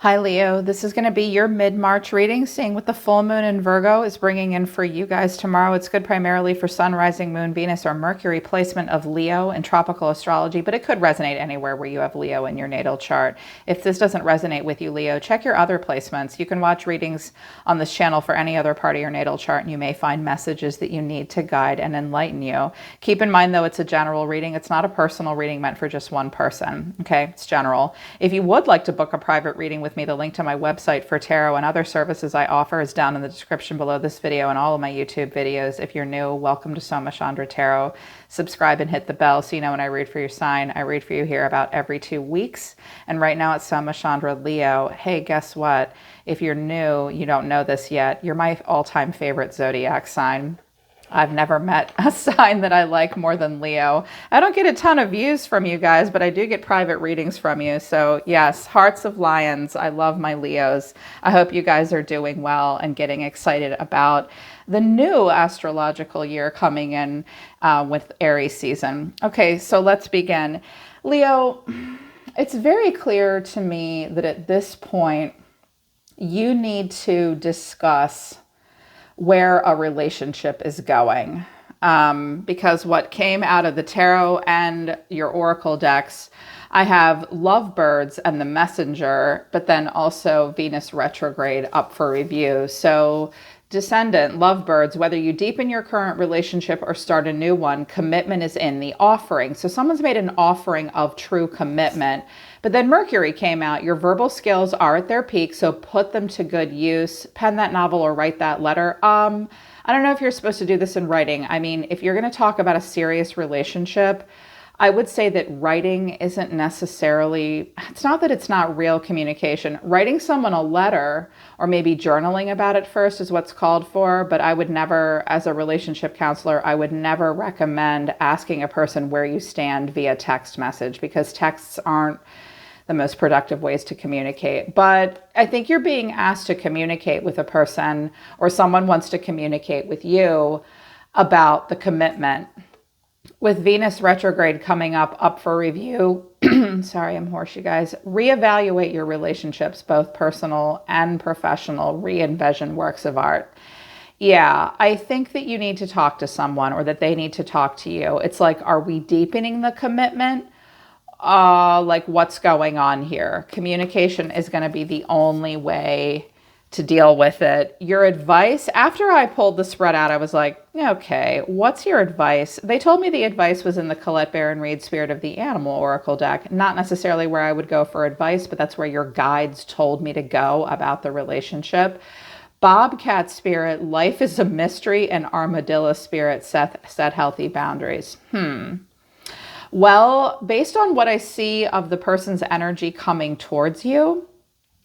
Hi Leo, this is going to be your mid-March reading, seeing what the full moon in Virgo is bringing in for you guys tomorrow. It's good primarily for sun, rising moon, Venus, or Mercury placement of Leo in tropical astrology, but it could resonate anywhere where you have Leo in your natal chart. If this doesn't resonate with you, Leo, check your other placements. You can watch readings on this channel for any other part of your natal chart, and you may find messages that you need to guide and enlighten you. Keep in mind, though, it's a general reading. It's not a personal reading meant for just one person, okay? It's general. If you would like to book a private reading with me, the link to my website for tarot and other services I offer is down in the description below this video and all of my YouTube videos. If you're new, welcome to Soma Chandra Tarot. Subscribe and hit the bell so you know when I read for your sign. I read for you here about every 2 weeks. And right now it's Soma Chandra Leo. Hey, guess what? If you're new, you don't know this yet, you're my all-time favorite zodiac sign. I've never met a sign that I like more than Leo. I don't get a ton of views from you guys, but I do get private readings from you. So yes, hearts of lions. I love my Leos. I hope you guys are doing well and getting excited about the new astrological year coming in with Aries season. Okay, so let's begin. Leo, it's very clear to me that at this point, you need to discuss where a relationship is going. Because what came out of the tarot and your oracle decks, I have lovebirds and the messenger, but then also Venus retrograde up for review. So descendant, lovebirds, whether you deepen your current relationship or start a new one, commitment is in the offering. So someone's made an offering of true commitment. But then Mercury came out. Your verbal skills are at their peak, so put them to good use. Pen that novel or write that letter. I don't know if you're supposed to do this in writing. I mean, if you're going to talk about a serious relationship, I would say that writing isn't necessarily, it's not that it's not real communication. Writing someone a letter or maybe journaling about it first is what's called for, but I would never, as a relationship counselor, I would never recommend asking a person where you stand via text message, because texts aren't the most productive ways to communicate. But I think you're being asked to communicate with a person, or someone wants to communicate with you about the commitment. With Venus retrograde coming up for review, sorry, I'm hoarse, you guys, reevaluate your relationships, both personal and professional, re-envision works of art. Yeah, I think that you need to talk to someone, or that they need to talk to you. It's like, are we deepening the commitment? Like, what's going on here? Communication is going to be the only way to deal with it. Your advice, after I pulled the spread out, I was like, okay, what's your advice? They told me the advice was in the Colette Baron Reid Spirit of the Animal Oracle deck. Not necessarily where I would go for advice, but that's where your guides told me to go about the relationship. Bobcat Spirit, life is a mystery, and Armadillo Spirit, set healthy boundaries. Well, based on what I see of the person's energy coming towards you,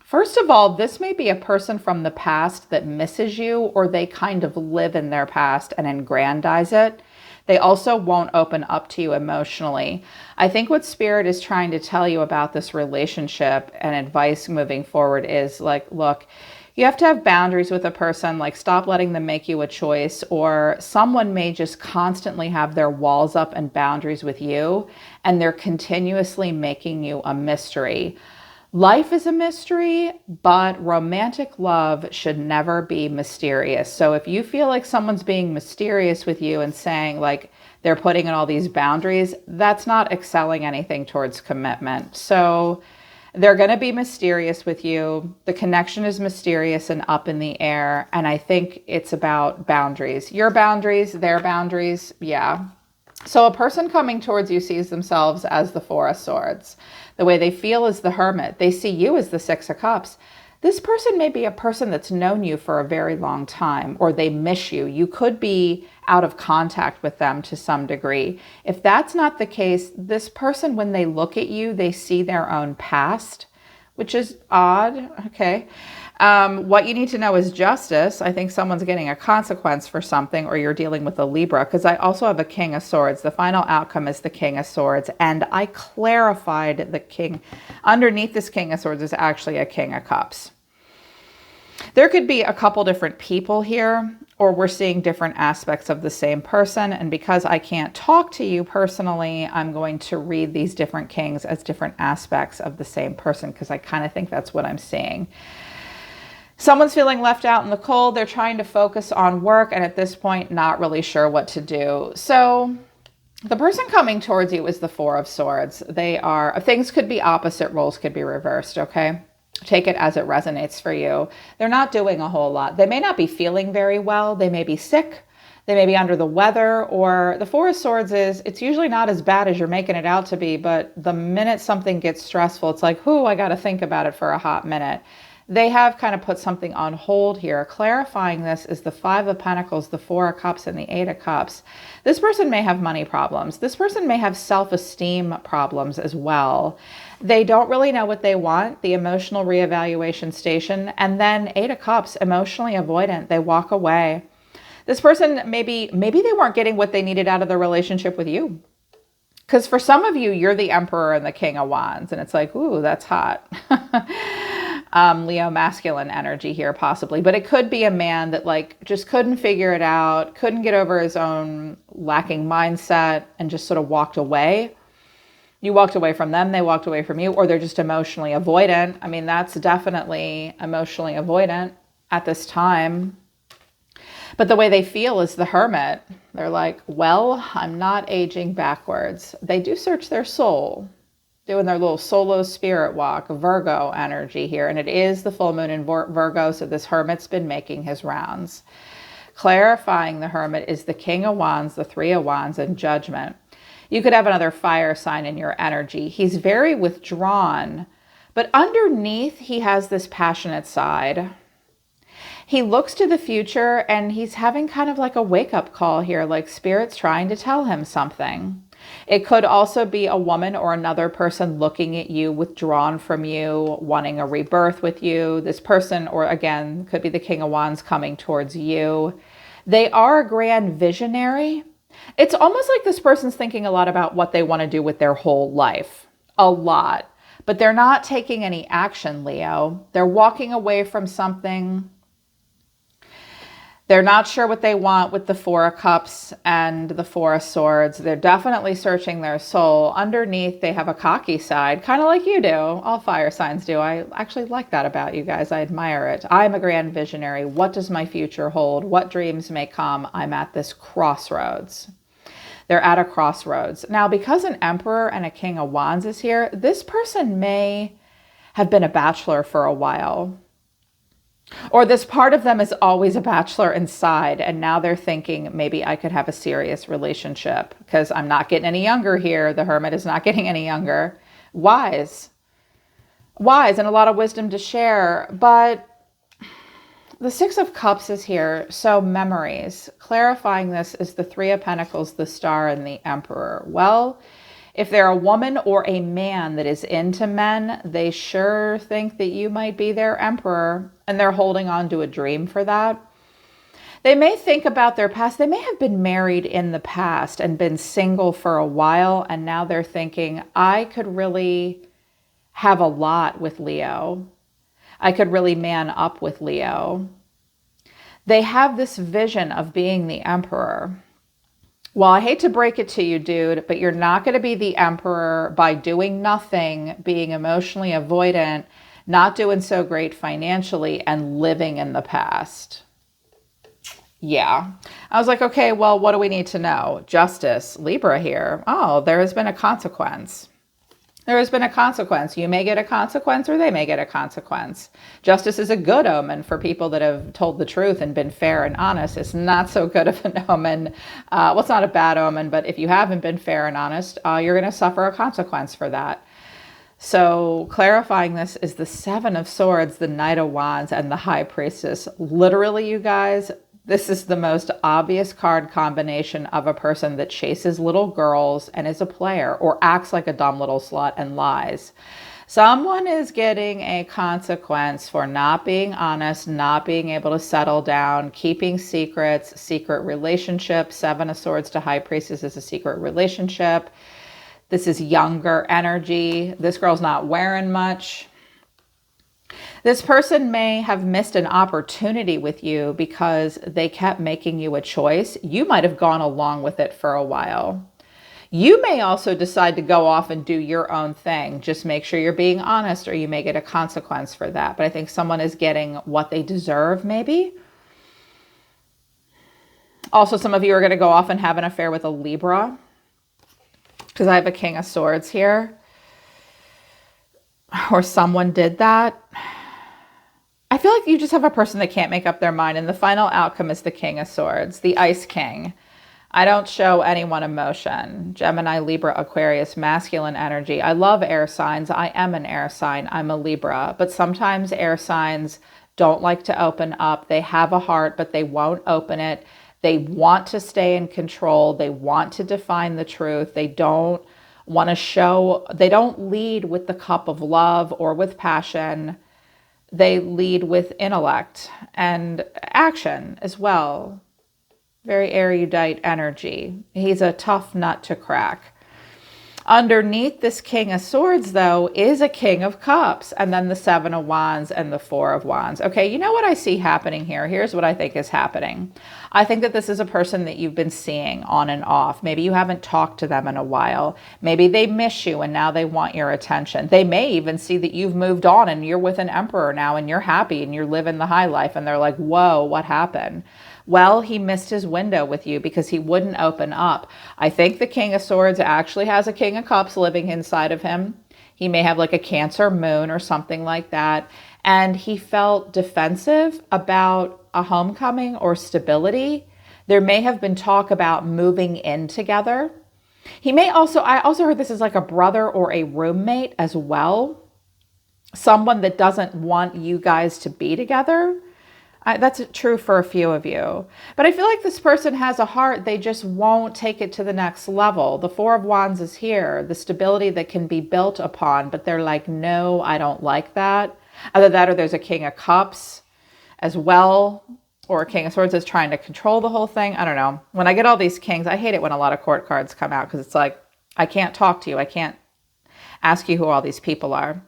first of all, this may be a person from the past that misses you, or they kind of live in their past and aggrandize it. They also won't open up to you emotionally. I think what Spirit is trying to tell you about this relationship and advice moving forward is like, look, you have to have boundaries with a person, like stop letting them make you a choice, or someone may just constantly have their walls up and boundaries with you, and they're continuously making you a mystery. Life is a mystery, but romantic love should never be mysterious. So if you feel like someone's being mysterious with you and saying like they're putting in all these boundaries, that's not excelling anything towards commitment. So they're going to be mysterious with you. The connection is mysterious and up in the air. And I think it's about boundaries. Your boundaries, their boundaries. Yeah. So a person coming towards you sees themselves as the Four of Swords. The way they feel is the Hermit. They see you as the Six of Cups. This person may be a person that's known you for a very long time, or they miss you. You could be out of contact with them to some degree. If that's not the case, this person, when they look at you, they see their own past, which is odd. Okay. What you need to know is justice. I think someone's getting a consequence for something, or you're dealing with a Libra, because I also have a King of Swords. The final outcome is the King of Swords. And I clarified the King. Underneath this King of Swords is actually a King of Cups. There could be a couple different people here, or we're seeing different aspects of the same person. And because I can't talk to you personally, I'm going to read these different kings as different aspects of the same person, because I kind of think that's what I'm seeing. Someone's feeling left out in the cold. They're trying to focus on work, and at this point, not really sure what to do. So the person coming towards you is the Four of Swords. Things could be opposite, roles could be reversed, okay? Take it as it resonates for you. They're not doing a whole lot. They may not be feeling very well. They may be sick. They may be under the weather. Or the Four of Swords it's usually not as bad as you're making it out to be, but the minute something gets stressful, it's like, I got to think about it for a hot minute. They have kind of put something on hold here. Clarifying this is the Five of Pentacles, the Four of Cups, and the Eight of Cups. This person may have money problems. This person may have self-esteem problems as well. They don't really know what they want, the emotional reevaluation station. And then Eight of Cups, emotionally avoidant. They walk away. This person, maybe they weren't getting what they needed out of the relationship with you. Because for some of you, you're the Emperor and the King of Wands. And it's like, ooh, that's hot. Leo masculine energy here possibly, but it could be a man that just couldn't figure it out, couldn't get over his own lacking mindset, and just sort of walked away. You walked away from them, they walked away from you, or they're just emotionally avoidant. I mean, that's definitely emotionally avoidant at this time. But the way they feel is the Hermit. They're like, well, I'm not aging backwards. They do search their soul, doing their little solo spirit walk, Virgo energy here. And it is the full moon in Virgo, so this Hermit's been making his rounds. Clarifying the Hermit is the King of Wands, the Three of Wands, and Judgment. You could have another fire sign in your energy. He's very withdrawn, but underneath he has this passionate side. He looks to the future and he's having kind of like a wake-up call here, like Spirit's trying to tell him something. It could also be a woman or another person looking at you, withdrawn from you, wanting a rebirth with you. This person, or again, could be the King of Wands coming towards you. They are a grand visionary. It's almost like this person's thinking a lot about what they want to do with their whole life. A lot. But they're not taking any action, Leo. They're walking away from something. They're not sure what they want with the Four of Cups and the Four of Swords. They're definitely searching their soul. Underneath, they have a cocky side, kind of like you do. All fire signs do. I actually like that about you guys. I admire it. I'm a grand visionary. What does my future hold? What dreams may come? I'm at this crossroads. They're at a crossroads. Now, because an Emperor and a King of Wands is here, this person may have been a bachelor for a while. Or this part of them is always a bachelor inside, and now they're thinking, maybe I could have a serious relationship because I'm not getting any younger here. The Hermit is not getting any younger. Wise, and a lot of wisdom to share. But the Six of Cups is here, so memories. Clarifying this is the Three of Pentacles, the Star, and the Emperor. Well, if they're a woman or a man that is into men, they sure think that you might be their emperor, and they're holding on to a dream for that. They may think about their past. They may have been married in the past and been single for a while, and now they're thinking, I could really have a lot with Leo. I could really man up with Leo. They have this vision of being the emperor. Well, I hate to break it to you, dude, but you're not going to be the emperor by doing nothing, being emotionally avoidant, not doing so great financially, and living in the past. Yeah. I was like, okay, well, what do we need to know? Justice, Libra here. Oh, there has been a consequence. There has been a consequence. You may get a consequence or they may get a consequence. Justice is a good omen for people that have told the truth and been fair and honest. It's not so good of an omen. Well, it's not a bad omen, but if you haven't been fair and honest, you're going to suffer a consequence for that. So clarifying this is the Seven of Swords, the Knight of Wands, and the High Priestess. Literally, you guys, this is the most obvious card combination of a person that chases little girls and is a player, or acts like a dumb little slut and lies. Someone is getting a consequence for not being honest, not being able to settle down, keeping secrets, secret relationships. Seven of Swords to High Priestess is a secret relationship. This is younger energy. This girl's not wearing much. This person may have missed an opportunity with you because they kept making you a choice. You might have gone along with it for a while. You may also decide to go off and do your own thing. Just make sure you're being honest, or you may get a consequence for that. But I think someone is getting what they deserve, maybe. Also, some of you are going to go off and have an affair with a Libra, because I have a King of Swords here. Or someone did that. I feel like you just have a person that can't make up their mind. And the final outcome is the King of Swords, the Ice King. I don't show anyone emotion. Gemini, Libra, Aquarius, masculine energy. I love air signs. I am an air sign. I'm a Libra. But sometimes air signs don't like to open up. They have a heart, but they won't open it. They want to stay in control. They want to define the truth. They don't want to show, they don't lead with the cup of love or with passion. They lead with intellect and action as well. Very erudite energy. He's a tough nut to crack. Underneath this King of Swords, though, is a King of Cups, and then the Seven of Wands and the Four of Wands. Okay, you know what I see happening here? Here's what I think is happening. I think that this is a person that you've been seeing on and off. Maybe you haven't talked to them in a while. Maybe they miss you and now they want your attention. They may even see that you've moved on and you're with an emperor now and you're happy and you're living the high life, and they're like, whoa, what happened? Well, he missed his window with you because he wouldn't open up. I think the King of Swords actually has a King of Cups living inside of him. He may have like a Cancer moon or something like that. And he felt defensive about a homecoming or stability. There may have been talk about moving in together. He may also, I also heard this is like a brother or a roommate as well. Someone that doesn't want you guys to be together. That's true for a few of you. But I feel like this person has a heart. They just won't take it to the next level. The Four of Wands is here, the stability that can be built upon. But they're like, no, I don't like that. Either that or there's a King of Cups as well. Or a King of Swords is trying to control the whole thing. I don't know. When I get all these kings, I hate it when a lot of court cards come out, because it's like, I can't talk to you. I can't ask you who all these people are.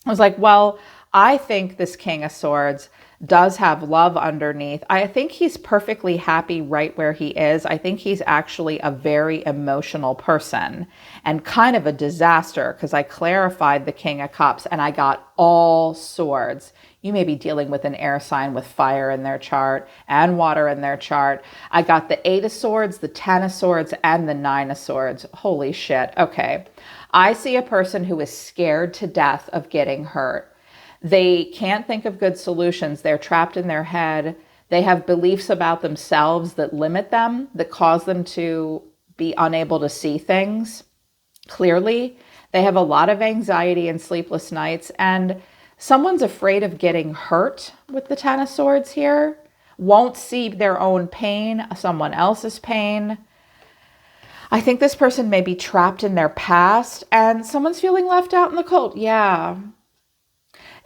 I was like, well, I think this King of Swords does have love underneath. I think he's perfectly happy right where he is. I think he's actually a very emotional person and kind of a disaster, because I clarified the King of Cups and I got all swords. You may be dealing with an air sign with fire in their chart and water in their chart. I got the 8 of Swords, the 10 of Swords, and the 9 of Swords. Holy shit. Okay. I see a person who is scared to death of getting hurt. They can't think of good solutions. They're trapped in their head. They have beliefs about themselves that limit them, that cause them to be unable to see things clearly. They have a lot of anxiety and sleepless nights, and someone's afraid of getting hurt with the 10 of Swords here. Won't see their own pain, someone else's pain. I think this person may be trapped in their past, and someone's feeling left out in the cold. Yeah.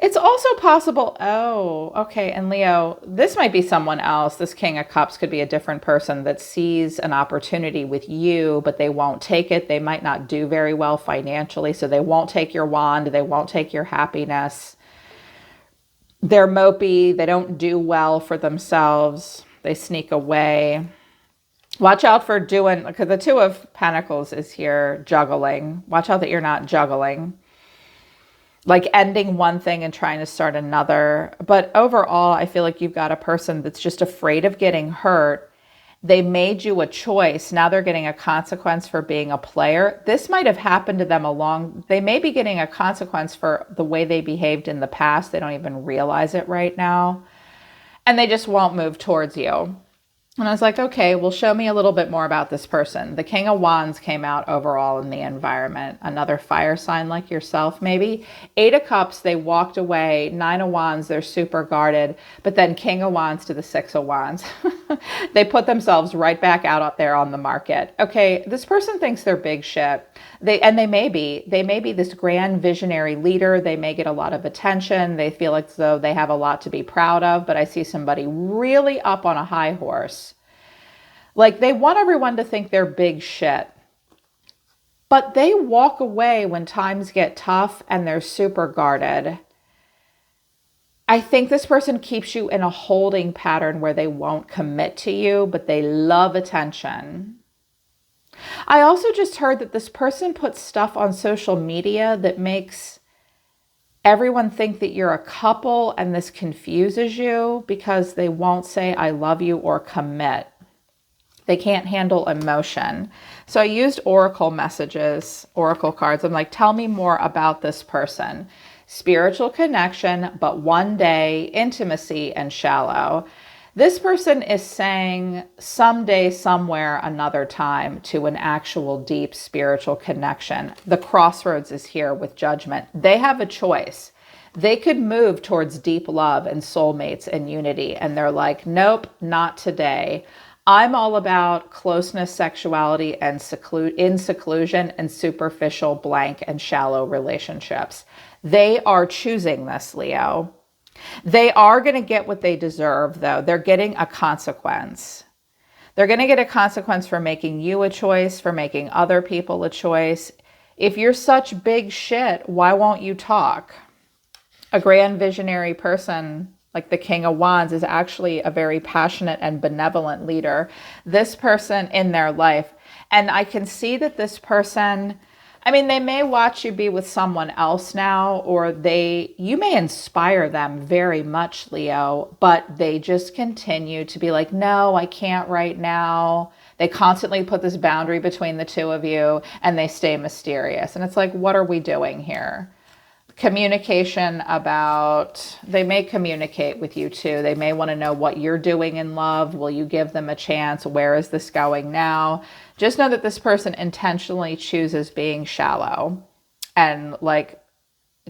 It's also possible, oh, okay, and Leo, this might be someone else. This King of Cups could be a different person that sees an opportunity with you, but they won't take it. They might not do very well financially, so they won't take your wand. They won't take your happiness. They're mopey. They don't do well for themselves. They sneak away. Watch out for doing, because the 2 of Pentacles is here, juggling. Watch out that you're not juggling. Like ending one thing and trying to start another. But overall, I feel like you've got a person that's just afraid of getting hurt. They made you a choice. Now they're getting a consequence for being a player. This might have happened to them they may be getting a consequence for the way they behaved in the past. They don't even realize it right now. And they just won't move towards you. And I was like, okay, well, show me a little bit more about this person. The King of Wands came out overall in the environment. Another fire sign like yourself, maybe. 8 of Cups, they walked away. 9 of Wands, they're super guarded. But then King of Wands to the 6 of Wands. They put themselves right back out there on the market. Okay, this person thinks they're big shit. They may be this grand visionary leader. They may get a lot of attention. They feel like as though they have a lot to be proud of. But I see somebody really up on a high horse. Like they want everyone to think they're big shit. But they walk away when times get tough and they're super guarded. I think this person keeps you in a holding pattern where they won't commit to you, but they love attention. I also just heard that this person puts stuff on social media that makes everyone think that you're a couple, and this confuses you because they won't say I love you or commit. They can't handle emotion. So I used oracle messages, oracle cards. I'm like, tell me more about this person. Spiritual connection, but one day, intimacy, and shallow. This person is saying someday, somewhere, another time to an actual deep spiritual connection. The crossroads is here with judgment. They have a choice. They could move towards deep love and soulmates and unity. And they're like, nope, not today. I'm all about closeness, sexuality, and in seclusion and superficial, blank, and shallow relationships. They are choosing this, Leo. They are going to get what they deserve, though. They're getting a consequence. They're going to get a consequence for making you a choice, for making other people a choice. If you're such big shit, why won't you talk? A grand visionary person like the King of Wands is actually a very passionate and benevolent leader. This person in their life, and I can see that this person, I mean, they may watch you be with someone else now, or you may inspire them very much, Leo, but they just continue to be like, no, I can't right now. They constantly put this boundary between the two of you, and they stay mysterious. And it's like, what are we doing here? Communication about, they may communicate with you too. They may want to know what you're doing in love. Will you give them a chance? Where is this going now? Just know that this person intentionally chooses being shallow and like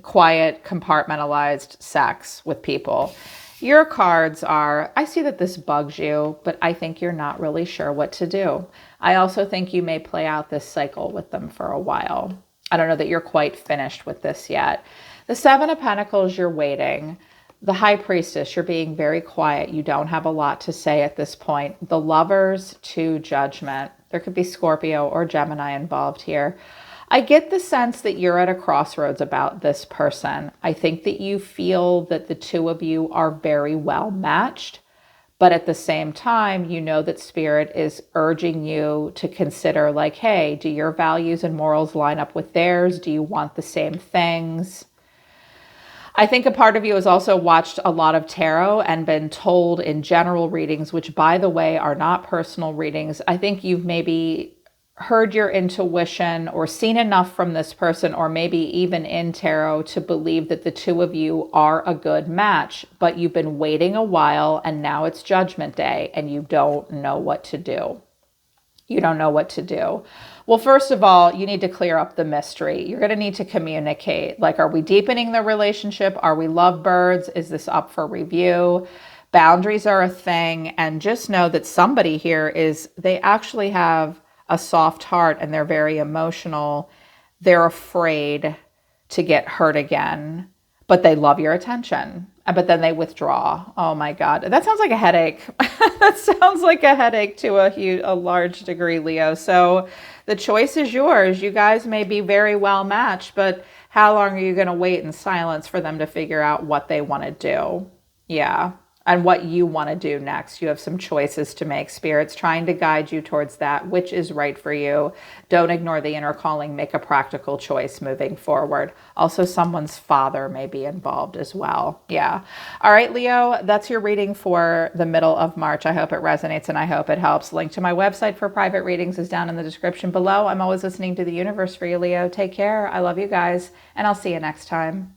quiet, compartmentalized sex with people. Your cards are, I see that this bugs you, but I think you're not really sure what to do. I also think you may play out this cycle with them for a while. I don't know that you're quite finished with this yet. The Seven of Pentacles, you're waiting. The High Priestess, you're being very quiet. You don't have a lot to say at this point. The Lovers, to Judgment. There could be Scorpio or Gemini involved here. I get the sense that you're at a crossroads about this person. I think that you feel that the two of you are very well matched. But at the same time, you know that Spirit is urging you to consider like, hey, do your values and morals line up with theirs? Do you want the same things? I think a part of you has also watched a lot of tarot and been told in general readings, which by the way, are not personal readings. I think you've maybe heard your intuition or seen enough from this person, or maybe even in tarot, to believe that the two of you are a good match, but you've been waiting a while and now it's Judgment Day and you don't know what to do. You don't know what to do. Well, first of all, you need to clear up the mystery. You're going to need to communicate. Like, are we deepening the relationship? Are we lovebirds? Is this up for review? Boundaries are a thing. And just know that somebody here they actually have a soft heart and they're very emotional. They're afraid to get hurt again, but they love your attention. But then they withdraw. Oh my God. That sounds like a headache. That sounds like a headache to a large degree, Leo. So the choice is yours. You guys may be very well matched, but how long are you going to wait in silence for them to figure out what they want to do? Yeah. And what you want to do next. You have some choices to make. Spirit's trying to guide you towards that, which is right for you. Don't ignore the inner calling. Make a practical choice moving forward. Also, someone's father may be involved as well. Yeah. All right, Leo, that's your reading for the middle of March. I hope it resonates and I hope it helps. Link to my website for private readings is down in the description below. I'm always listening to the universe for you, Leo. Take care. I love you guys, and I'll see you next time.